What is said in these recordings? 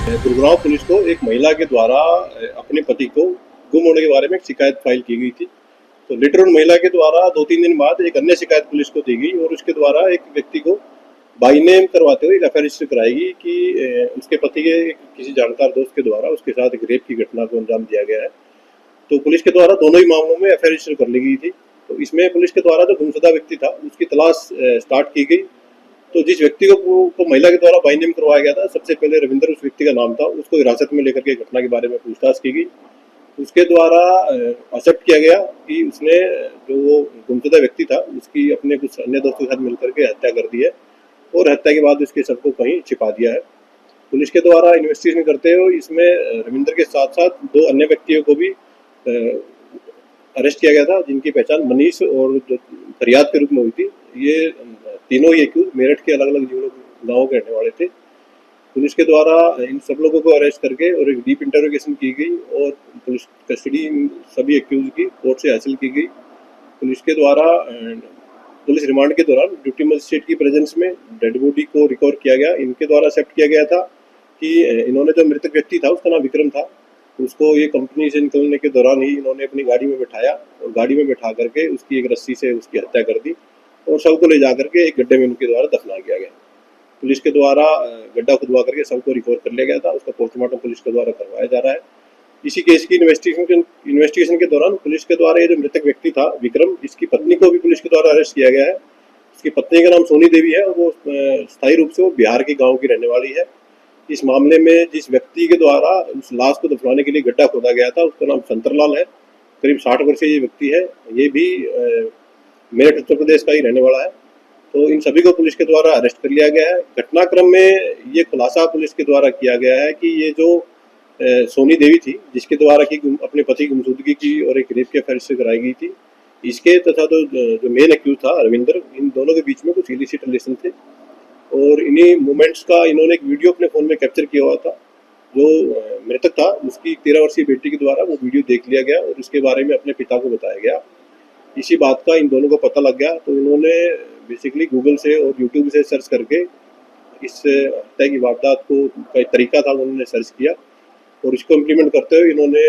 Gurgaon police को एक महिला के द्वारा अपने पति को गुम होने के बारे में एक शिकायत फाइल की गई थी। तो लेटर उन महिला के द्वारा 2-3 दिन बाद एक अन्य शिकायत पुलिस को दी गई और उसके द्वारा एक व्यक्ति को बाई नेम करवाते हुए एक एफआईआर रजिस्टर कराएगी कि उसके पति के किसी जानकार दोस्त के द्वारा उसके साथ एक रेप की घटना को अंजाम दिया गया है। तो पुलिस के द्वारा दोनों ही मामलों में एफआईआर रजिस्टर कर ली गई थी। तो इसमें पुलिस के द्वारा जो गुमशुदा व्यक्ति था उसकी तलाश स्टार्ट की गई। तो जिस व्यक्ति को महिला के द्वारा बाई नेम करवाया गया था, सबसे पहले रविंदर उस व्यक्ति का नाम था, उसको हिरासत में लेकर के घटना के बारे में पूछताछ की गई। उसके द्वारा एक्सेप्ट किया गया कि उसने जो वो गुमशुदा व्यक्ति था उसकी अपने कुछ अन्य दोस्तों के साथ मिलकर के हत्या कर दी है और हत्या के बाद उसके शव को कहीं छिपा दिया है। पुलिस के द्वारा इन्वेस्टिगेशन करते हुए इसमें रविंदर के साथ साथ 2 अन्य व्यक्तियों को भी अरेस्ट किया गया था, जिनकी पहचान मनीष और फरियाद के रूप में हुई थी। ये तीनों ही एक्यूज मेरठ के अलग अलग गाँव के रहने वाले थे। पुलिस के द्वारा इन सब लोगों को अरेस्ट करके और एक डीप इंटरोगेशन की गई और पुलिस कस्टडी सभी एक्यूज की कोर्ट से हासिल की गई। पुलिस के द्वारा पुलिस रिमांड के दौरान ड्यूटी मजिस्ट्रेट की प्रेजेंस में डेड बॉडी को रिकवर किया गया। इनके द्वारा एक्सेप्ट किया गया था कि इन्होंने जो मृतक व्यक्ति था उसका नाम विक्रम था, उसको ये कंपनी से निकलने के दौरान ही इन्होंने अपनी गाड़ी में बिठाया और गाड़ी में बिठा करके उसकी एक रस्सी से उसकी हत्या कर दी और शव को ले जाकर के एक गड्ढे में उनके द्वारा दफना किया गया। पुलिस के द्वारा गड्ढा खुदवा करके शव को रिकवर कर लिया गया था। उसका पोस्टमार्टम पुलिस के द्वारा करवाया जा रहा है। इसी केस की इन्वेस्टिगेशन के दौरान पुलिस के द्वारा ये जो मृतक व्यक्ति था विक्रम, इसकी पत्नी को भी पुलिस के द्वारा अरेस्ट किया गया है। उसकी पत्नी का नाम सोनी देवी है और वो स्थायी रूप से वो बिहार के गाँव की रहने वाली है। इस मामले में जिस व्यक्ति के द्वारा उस लाश को दफनाने के लिए गड्ढा खोदा गया था उसका नाम शंतरलाल है। करीब 60 वर्षीय ये व्यक्ति है। ये भी मेरठ उत्तर प्रदेश का ही रहने वाला है। तो इन सभी को पुलिस के द्वारा अरेस्ट कर लिया गया है। घटनाक्रम में ये खुलासा पुलिस के द्वारा किया गया है कि ये जो सोनी देवी थी जिसके द्वारा की अपने पति की गुमशुदगी की और एक रेप के एफआईआर से कराई गई थी, इसके तथा जो मेन एक्यूज था रविंदर, इन दोनों के बीच में कुछ इलिसिट रिलेशन थे और इन्हीं मोमेंट्स का इन्होंने एक वीडियो अपने फ़ोन में कैप्चर किया हुआ था। जो मृतक था उसकी 13 वर्षीय बेटी के द्वारा वो वीडियो देख लिया गया और उसके बारे में अपने पिता को बताया गया। इसी बात का इन दोनों को पता लग गया तो इन्होंने बेसिकली गूगल से और यूट्यूब से सर्च करके इस हत्या की वारदात को का एक तरीका था उन्होंने सर्च किया और इसको इम्प्लीमेंट करते हुए इन्होंने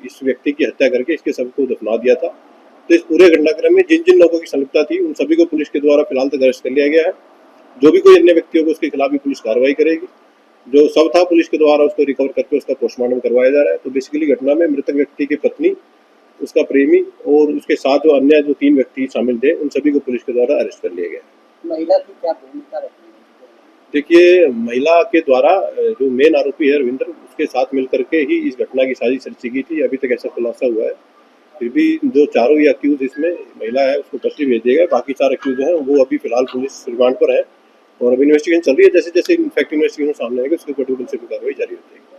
इस व्यक्ति की हत्या करके इसके शव को दफना दिया था। तो इस पूरे घटनाक्रम में जिन जिन लोगों की संलिप्तता थी उन सभी को पुलिस के द्वारा फिलहाल तक अरेस्ट कर लिया गया है। जो भी कोई अन्य व्यक्ति होगा उसके खिलाफ भी पुलिस कार्रवाई करेगी। जो शव था पुलिस के द्वारा उसको रिकवर करके उसका पोस्टमार्टम करवाया जा रहा है। तो बेसिकली घटना में मृतक व्यक्ति की पत्नी, उसका प्रेमी और उसके साथ जो अन्य 3 व्यक्ति शामिल थे उन सभी को पुलिस के द्वारा अरेस्ट कर लिया गया। महिला की क्या भूमिका रहती है? देखिए, महिला के द्वारा जो मेन आरोपी है रविंदर, उसके साथ मिलकर के ही इस घटना की साजिश रची गई थी। अभी तक ऐसा खुलासा हुआ है। फिर भी जो चारों ही अक्यूज इसमें महिला है उसको कस्टडी भेज दिया गया। बाकी 4 अक्यूज हैं वो अभी फिलहाल पुलिस रिमांड पर है और अभी इन्वेस्टिगेशन चल रही है। जैसे जैसे इनफैक्ट इन्वेस्टिगेशन सामने आएगा उसके ऊपर से कार्रवाई जारी हो जाएगी।